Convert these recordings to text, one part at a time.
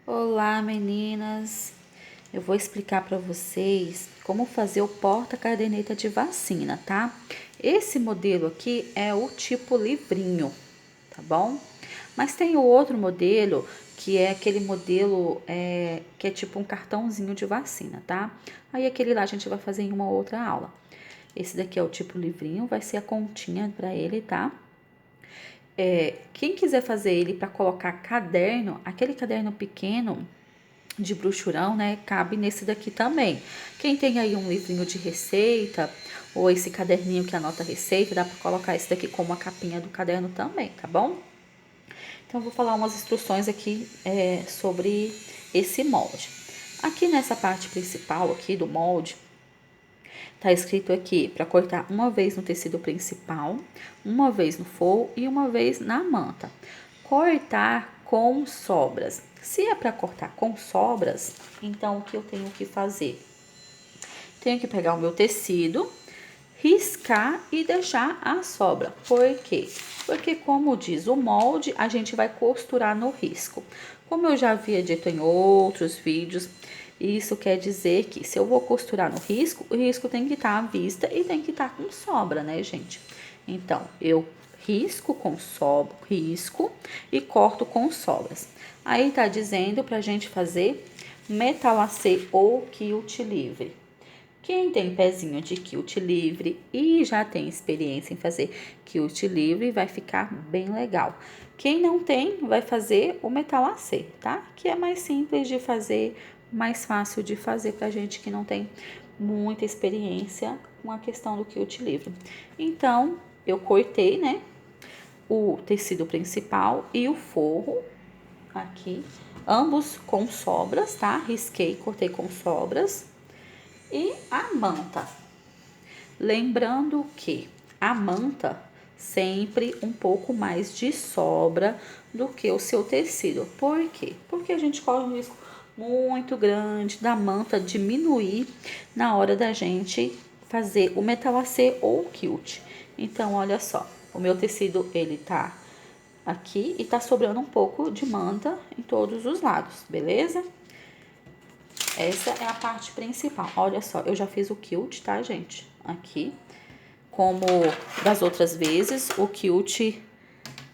Olá, meninas! Eu vou explicar para vocês como fazer o porta-caderneta de vacina, tá? Esse modelo aqui é o tipo livrinho, tá bom? Mas tem o outro modelo, que é aquele modelo que é tipo um cartãozinho de vacina, tá? Aí aquele lá a gente vai fazer em uma outra aula. Esse daqui é o tipo livrinho, vai ser a continha para ele, tá? Quem quiser fazer ele para colocar caderno, aquele caderno pequeno de bruxurão, né? Cabe nesse daqui também. Quem tem aí um livrinho de receita ou esse caderninho que anota a receita, dá para colocar esse daqui como a capinha do caderno também, tá bom? Então, eu vou falar umas instruções aqui sobre esse molde. Aqui nessa parte principal aqui do molde, tá escrito aqui para cortar uma vez no tecido principal, uma vez no forro e uma vez na manta. Cortar com sobras. Se é para cortar com sobras, então o que eu tenho que fazer? Tenho que pegar o meu tecido, riscar e deixar a sobra. Por quê? Porque, como diz o molde, a gente vai costurar no risco. Como eu já havia dito em outros vídeos, isso quer dizer que se eu vou costurar no risco, o risco tem que estar à vista e tem que estar com sobra, né, gente? Então, eu risco com sobra, risco e corto com sobras. Aí tá dizendo pra gente fazer metalacê ou quilt livre. Quem tem pezinho de quilt livre e já tem experiência em fazer quilt livre vai ficar bem legal. Quem não tem vai fazer o metalacê, tá? Que é mais simples de fazer, mais fácil de fazer pra gente que não tem muita experiência com a questão do quilt livre. Então, eu cortei, né, o tecido principal e o forro aqui, ambos com sobras, tá? Risquei, cortei com sobras. E a manta. Lembrando que a manta sempre um pouco mais de sobra do que o seu tecido. Por quê? Porque a gente corre um risco muito grande da manta diminuir na hora da gente fazer o metalacê ou o quilt. Então, olha só, o meu tecido ele tá aqui e tá sobrando um pouco de manta em todos os lados, beleza? Essa é a parte principal. Olha só, eu já fiz o quilt, tá, gente? Aqui. Como das outras vezes, o quilt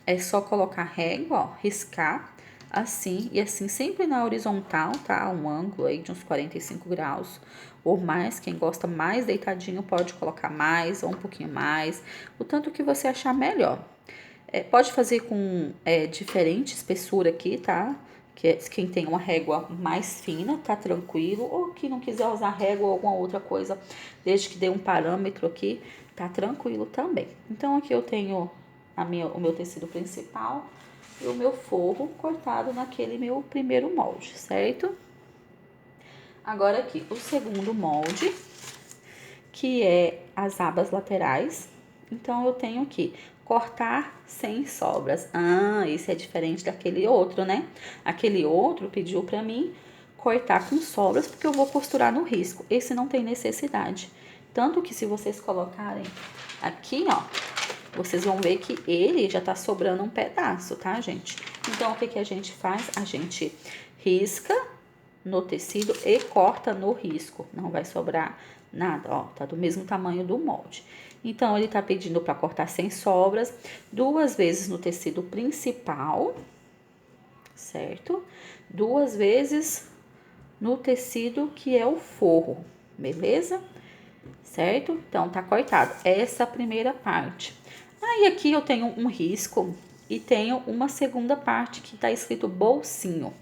é só colocar régua, ó, riscar assim e assim, sempre na horizontal, tá? Um ângulo aí de uns 45 graus ou mais. Quem gosta mais deitadinho pode colocar mais ou um pouquinho mais, o tanto que você achar melhor. Pode fazer com diferente espessura aqui, tá? Quem tem uma régua mais fina, tá tranquilo. Ou que não quiser usar régua ou alguma outra coisa, desde que dê um parâmetro aqui, tá tranquilo também. Então, aqui eu tenho o meu tecido principal e o meu forro cortado naquele meu primeiro molde, certo? Agora aqui, o segundo molde, que é as abas laterais. Então, eu tenho que cortar sem sobras. Ah, esse é diferente daquele outro, né? Aquele outro pediu pra mim cortar com sobras, porque eu vou costurar no risco. Esse não tem necessidade. Tanto que se vocês colocarem aqui, ó, vocês vão ver que ele já tá sobrando um pedaço, tá, gente? Então, o que que a gente faz? A gente risca no tecido e corta no risco. Não vai sobrar nada, ó, tá do mesmo tamanho do molde. Então, ele tá pedindo para cortar sem sobras, 2 vezes no tecido principal, certo? 2 vezes no tecido que é o forro, beleza? Certo? Então, tá cortado essa primeira parte. Aí, aqui eu tenho um risco e tenho uma segunda parte que tá escrito bolsinho.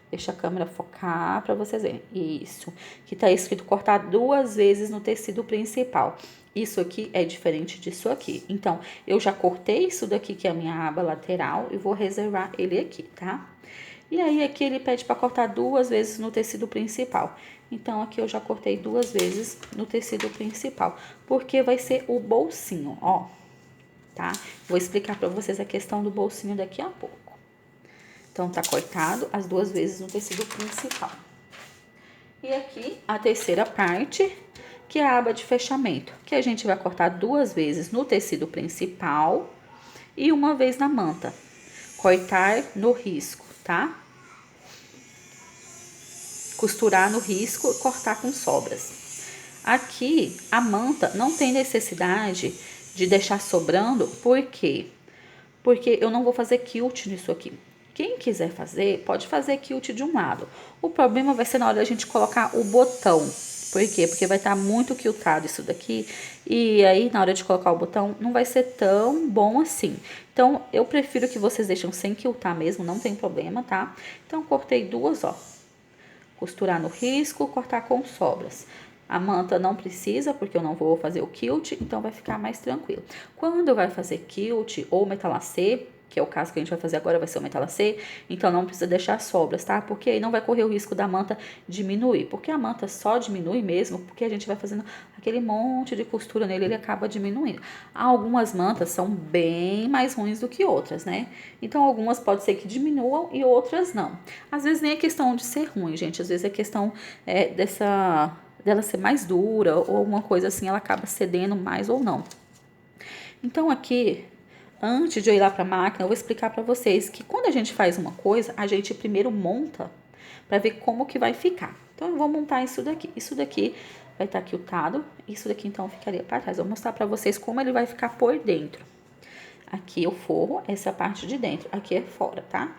Deixa a câmera focar para vocês verem. Isso. Que tá escrito cortar 2 vezes no tecido principal. Isso aqui é diferente disso aqui. Então, eu já cortei isso daqui, que é a minha aba lateral, e vou reservar ele aqui, tá? E aí, aqui ele pede para cortar 2 vezes no tecido principal. Então, aqui eu já cortei 2 vezes no tecido principal. Porque vai ser o bolsinho, ó. Tá? Vou explicar para vocês a questão do bolsinho daqui a pouco. Então, tá cortado as 2 vezes no tecido principal. E aqui, a terceira parte, que é a aba de fechamento, que a gente vai cortar 2 vezes no tecido principal e uma vez na manta. Cortar no risco, tá? costurar no risco e cortar com sobras. Aqui, a manta não tem necessidade de deixar sobrando, por quê? Porque eu não vou fazer quilt nisso aqui. Quem quiser fazer, pode fazer quilt de um lado. O problema vai ser na hora da gente colocar o botão. Por quê? Porque vai estar muito quiltado isso daqui. E aí, na hora de colocar o botão, não vai ser tão bom assim. Então, eu prefiro que vocês deixem sem quiltar mesmo, não tem problema, tá? Então, cortei duas, ó. Costurar no risco, cortar com sobras. A manta não precisa, porque eu não vou fazer o quilt, então vai ficar mais tranquilo. Quando vai fazer quilt ou metalacê, que é o caso que a gente vai fazer agora, vai ser o metalacê, então não precisa deixar sobras, tá? Porque aí não vai correr o risco da manta diminuir, porque a manta só diminui mesmo, porque a gente vai fazendo aquele monte de costura nele, ele acaba diminuindo. Algumas mantas são bem mais ruins do que outras, né? Então algumas pode ser que diminuam e outras não. Às vezes nem é questão de ser ruim, gente, às vezes é questão dela ser mais dura ou alguma coisa assim, ela acaba cedendo mais ou não. Então aqui, antes de eu ir lá para a máquina, eu vou explicar para vocês que quando a gente faz uma coisa, a gente primeiro monta para ver como que vai ficar. Então eu vou montar isso daqui. Isso daqui vai estar quiltado, isso daqui então ficaria para trás. Eu vou mostrar para vocês como ele vai ficar por dentro. Aqui o forro, essa é a parte de dentro, aqui é fora, tá?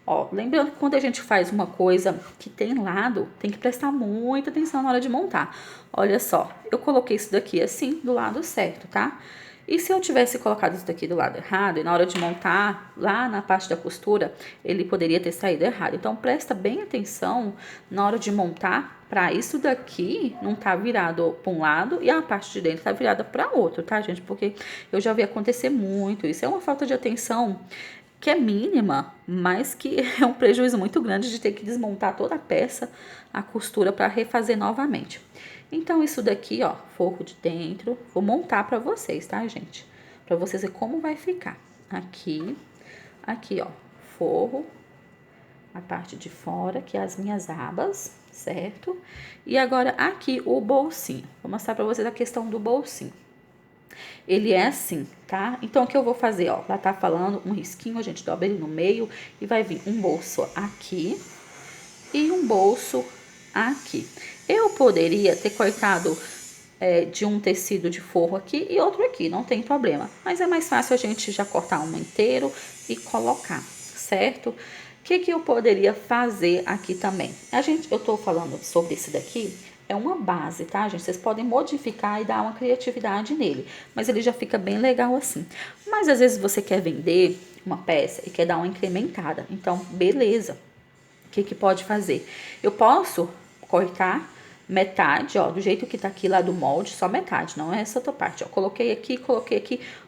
Ó, lembrando que quando a gente faz uma coisa que tem lado, tem que prestar muita atenção na hora de montar. Olha só, eu coloquei isso daqui assim, do lado certo, tá? E se eu tivesse colocado isso daqui do lado errado, e na hora de montar, lá na parte da costura, ele poderia ter saído errado. Então, presta bem atenção na hora de montar, para isso daqui não tá virado para um lado e a parte de dentro tá virada para outro, tá, gente? Porque eu já vi acontecer muito. Isso é uma falta de atenção que é mínima, mas que é um prejuízo muito grande de ter que desmontar toda a peça, a costura, para refazer novamente. Então, isso daqui, ó, forro de dentro, vou montar para vocês, tá, gente? Para vocês verem como vai ficar. Aqui, ó, forro, a parte de fora, que é as minhas abas, certo? E agora aqui o bolsinho. Vou mostrar para vocês a questão do bolsinho. Ele é assim, tá? Então, o que eu vou fazer, ó, lá tá falando um risquinho, a gente dobra ele no meio e vai vir um bolso aqui e um bolso aqui. Eu poderia ter cortado de um tecido de forro aqui e outro aqui, não tem problema. Mas é mais fácil a gente já cortar um inteiro e colocar, certo? O que eu poderia fazer aqui também? Eu tô falando sobre esse daqui, é uma base, tá, gente? Vocês podem modificar e dar uma criatividade nele, mas ele já fica bem legal assim. Mas às vezes você quer vender uma peça e quer dar uma incrementada, então beleza. O que pode fazer? Eu posso cortar metade, ó, do jeito que tá aqui lá do molde, só metade, não é essa outra parte, ó. Coloquei aqui,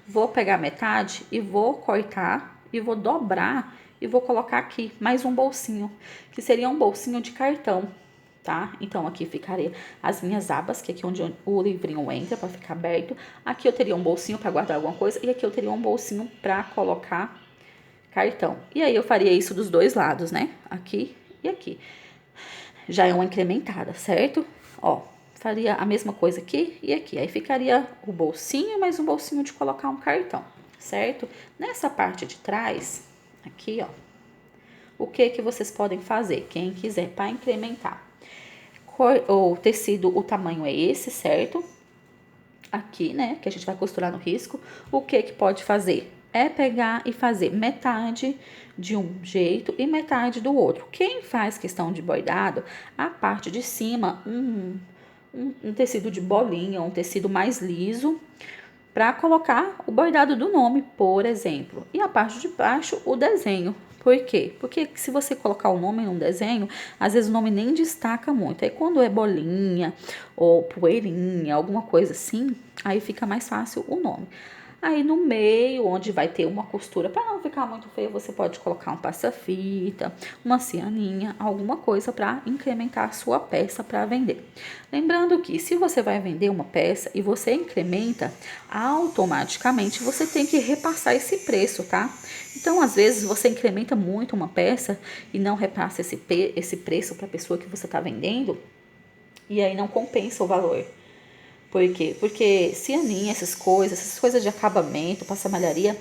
vou pegar metade e vou cortar e vou dobrar e vou colocar aqui mais um bolsinho, que seria um bolsinho de cartão, tá? Então, aqui ficaria as minhas abas, que é aqui onde o livrinho entra para ficar aberto. Aqui eu teria um bolsinho para guardar alguma coisa e aqui eu teria um bolsinho para colocar cartão. E aí eu faria isso dos dois lados, né? Aqui e aqui. Já é uma incrementada, certo? Ó, faria a mesma coisa aqui e aqui. Aí ficaria o bolsinho, mais um bolsinho de colocar um cartão, certo? Nessa parte de trás, aqui, ó, o que vocês podem fazer? Quem quiser, para incrementar. O tecido, o tamanho é esse, certo? Aqui, né, que a gente vai costurar no risco. O que pode fazer? É pegar e fazer metade de um jeito e metade do outro. Quem faz questão de bordado, a parte de cima, um tecido de bolinha, um tecido mais liso, para colocar o bordado do nome, por exemplo. E a parte de baixo, o desenho. Por quê? Porque se você colocar o nome num desenho, às vezes o nome nem destaca muito. Aí quando é bolinha ou poeirinha, alguma coisa assim, aí fica mais fácil o nome. Aí no meio, onde vai ter uma costura, para não ficar muito feio, você pode colocar um passa-fita, uma cianinha, alguma coisa para incrementar a sua peça para vender. Lembrando que se você vai vender uma peça e você incrementa, automaticamente você tem que repassar esse preço, tá? Então, às vezes, você incrementa muito uma peça e não repassa esse preço para a pessoa que você está vendendo, e aí não compensa o valor. Por quê? Porque cianinha, essas coisas de acabamento, passamalharia,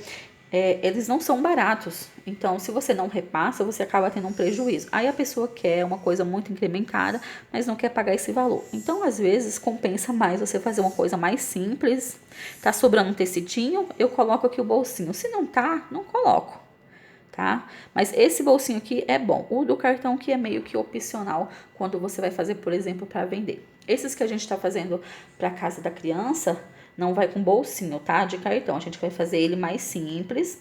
eles não são baratos. Então, se você não repassa, você acaba tendo um prejuízo. Aí a pessoa quer uma coisa muito incrementada, mas não quer pagar esse valor. Então, às vezes, compensa mais você fazer uma coisa mais simples. Tá sobrando um tecidinho, eu coloco aqui o bolsinho. Se não tá, não coloco, tá? Mas esse bolsinho aqui é bom. O do cartão que é meio que opcional quando você vai fazer, por exemplo, para vender. Esses que a gente está fazendo para casa da criança, não vai com bolsinho, tá? De cartão. A gente vai fazer ele mais simples.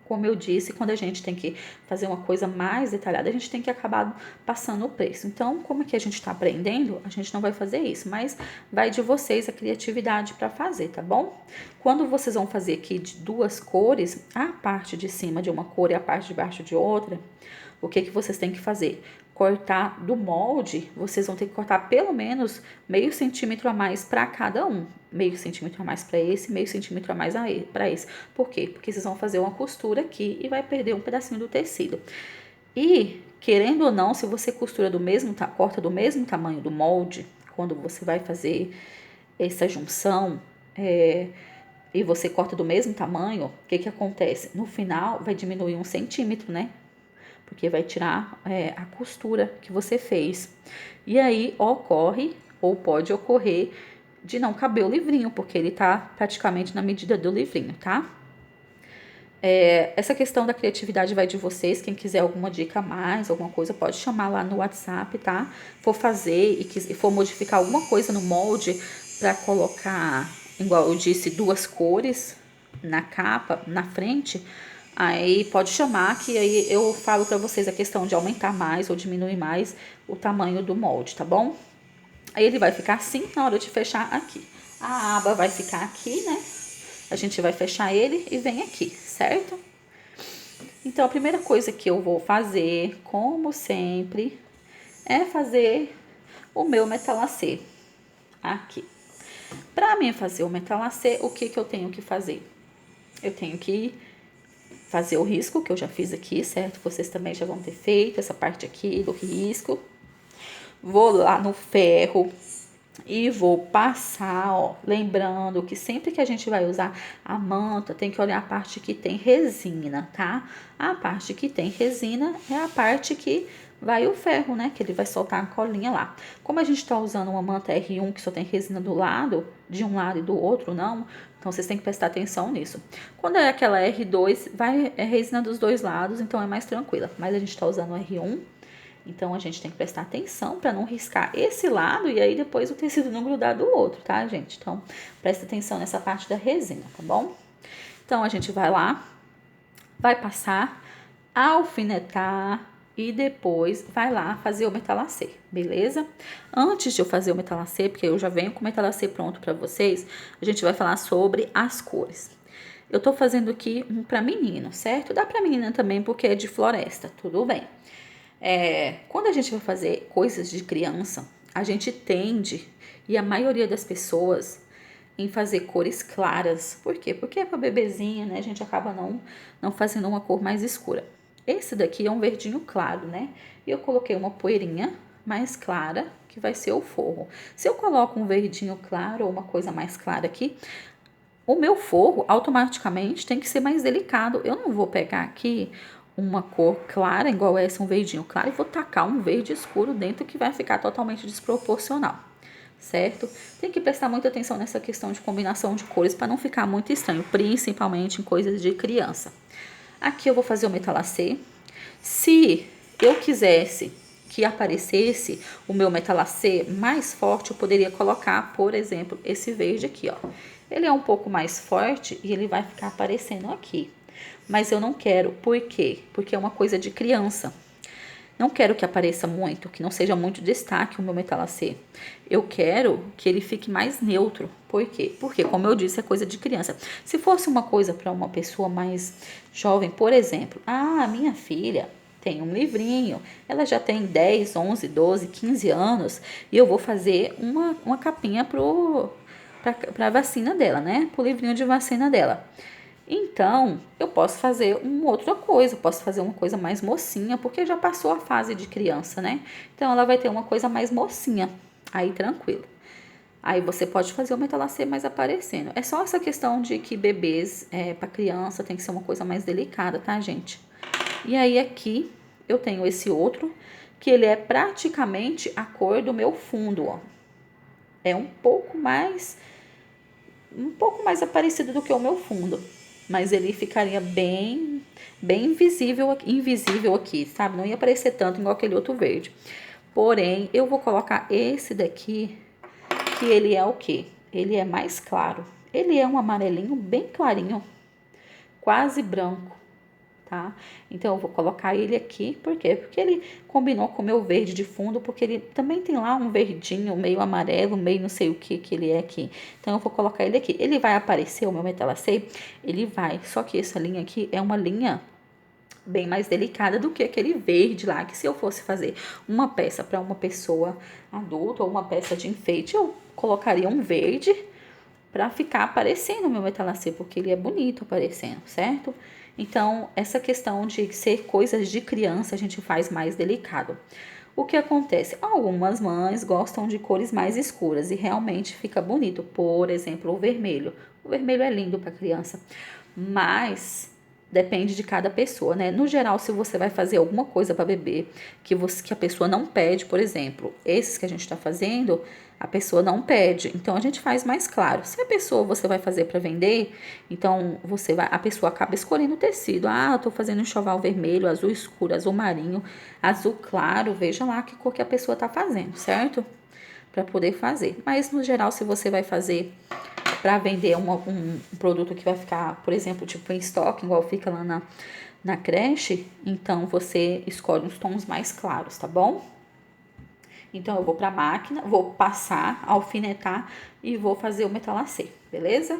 Como eu disse, quando a gente tem que fazer uma coisa mais detalhada, a gente tem que acabar passando o preço. Então, como é que a gente está aprendendo, a gente não vai fazer isso, mas vai de vocês a criatividade para fazer, tá bom? Quando vocês vão fazer aqui de duas cores, a parte de cima de uma cor e a parte de baixo de outra, o que vocês têm que fazer? Cortar do molde, vocês vão ter que cortar pelo menos meio centímetro a mais para cada um. Meio centímetro a mais para esse, meio centímetro a mais para esse. Por quê? Porque vocês vão fazer uma costura aqui e vai perder um pedacinho do tecido. E, querendo ou não, se você costura corta do mesmo tamanho do molde, quando você vai fazer essa junção, e você corta do mesmo tamanho, o que acontece? No final, vai diminuir 1 centímetro, né? Porque vai tirar a costura que você fez. E aí ocorre, ou pode ocorrer, de não caber o livrinho, porque ele tá praticamente na medida do livrinho, tá? Essa questão da criatividade vai de vocês. Quem quiser alguma dica a mais, alguma coisa, pode chamar lá no WhatsApp, tá? For fazer e for modificar alguma coisa no molde para colocar, igual eu disse, duas cores na capa, na frente, aí pode chamar que aí eu falo para vocês a questão de aumentar mais ou diminuir mais o tamanho do molde, tá bom? Aí ele vai ficar assim na hora de fechar aqui. A aba vai ficar aqui, né? A gente vai fechar ele e vem aqui, certo? Então, a primeira coisa que eu vou fazer, como sempre, é fazer o meu metalacê aqui. Para mim fazer o metalacê, o que eu tenho que fazer? Eu tenho que fazer o risco, que eu já fiz aqui, certo? Vocês também já vão ter feito essa parte aqui do risco. Vou lá no ferro e vou passar, ó, lembrando que sempre que a gente vai usar a manta, tem que olhar a parte que tem resina, tá? A parte que tem resina é a parte que vai o ferro, né? Que ele vai soltar a colinha lá. Como a gente tá usando uma manta R1 que só tem resina do lado, de um lado e do outro não, então vocês têm que prestar atenção nisso. Quando é aquela R2, é resina dos dois lados, então é mais tranquila. Mas a gente tá usando o R1, então, a gente tem que prestar atenção para não riscar esse lado e aí depois o tecido não grudar do outro, tá, gente? Então, presta atenção nessa parte da resina, tá bom? Então, a gente vai lá, vai passar, alfinetar e depois vai lá fazer o metalacê, beleza? Antes de eu fazer o metalacê, porque eu já venho com o metalacê pronto para vocês, a gente vai falar sobre as cores. Eu tô fazendo aqui um para menino, certo? Dá para menina também porque é de floresta, tudo bem. Quando a gente vai fazer coisas de criança, a gente tende, e a maioria das pessoas, em fazer cores claras. Por quê? Porque é para bebezinho, né? A gente acaba não fazendo uma cor mais escura. Esse daqui é um verdinho claro, né? E eu coloquei uma poeirinha mais clara, que vai ser o forro. Se eu coloco um verdinho claro ou uma coisa mais clara aqui, o meu forro automaticamente tem que ser mais delicado. Eu não vou pegar aqui uma cor clara, igual essa, um verdinho claro, e vou tacar um verde escuro dentro que vai ficar totalmente desproporcional, certo? Tem que prestar muita atenção nessa questão de combinação de cores para não ficar muito estranho, principalmente em coisas de criança. Aqui eu vou fazer o metalacê. Se eu quisesse que aparecesse o meu metalacê mais forte, eu poderia colocar, por exemplo, esse verde aqui, ó. Ele é um pouco mais forte e ele vai ficar aparecendo aqui. Mas eu não quero, por quê? Porque é uma coisa de criança. Não quero que apareça muito, que não seja muito destaque o meu metalacê. Eu quero que ele fique mais neutro. Por quê? Porque, como eu disse, é coisa de criança. Se fosse uma coisa para uma pessoa mais jovem, por exemplo, minha filha tem um livrinho, ela já tem 10, 11, 12, 15 anos, e eu vou fazer uma capinha para a vacina dela, né? Para o livrinho de vacina dela. Então, eu posso fazer uma outra coisa, posso fazer uma coisa mais mocinha, porque já passou a fase de criança, né? Então, ela vai ter uma coisa mais mocinha, aí tranquilo. Aí você pode fazer o metalacê mais aparecendo. É só essa questão de que bebês, para criança, tem que ser uma coisa mais delicada, tá, gente? E aí aqui eu tenho esse outro, que ele é praticamente a cor do meu fundo, ó. É um pouco mais aparecido do que o meu fundo, mas ele ficaria bem invisível aqui, sabe? Não ia aparecer tanto igual aquele outro verde. Porém, eu vou colocar esse daqui, que ele é o quê? Ele é mais claro. Ele é um amarelinho bem clarinho, quase branco, tá? Então, eu vou colocar ele aqui, por quê? Porque ele combinou com o meu verde de fundo, porque ele também tem lá um verdinho, meio amarelo, meio não sei o que ele é aqui. Então, eu vou colocar ele aqui. Ele vai aparecer, o meu metalacê? Ele vai, só que essa linha aqui é uma linha bem mais delicada do que aquele verde lá, que se eu fosse fazer uma peça para uma pessoa adulta ou uma peça de enfeite, eu colocaria um verde para ficar aparecendo o meu metalacê, porque ele é bonito aparecendo, certo? Então, essa questão de ser coisas de criança, a gente faz mais delicado. O que acontece? Algumas mães gostam de cores mais escuras e realmente fica bonito. Por exemplo, o vermelho. O vermelho é lindo para criança, mas depende de cada pessoa, né? No geral, se você vai fazer alguma coisa para bebê que a pessoa não pede, por exemplo, esses que a gente está fazendo, a pessoa não pede, então a gente faz mais claro. Se a pessoa você vai fazer para vender, então a pessoa acaba escolhendo o tecido. Ah, eu tô fazendo enxoval vermelho, azul escuro, azul marinho, azul claro, veja lá que cor que a pessoa tá fazendo, certo? Para poder fazer. Mas no geral, se você vai fazer para vender um produto que vai ficar, por exemplo, tipo em estoque, igual fica lá na creche, então você escolhe uns tons mais claros, tá bom? Então eu vou para a máquina, vou passar, alfinetar e vou fazer o metalacê, beleza?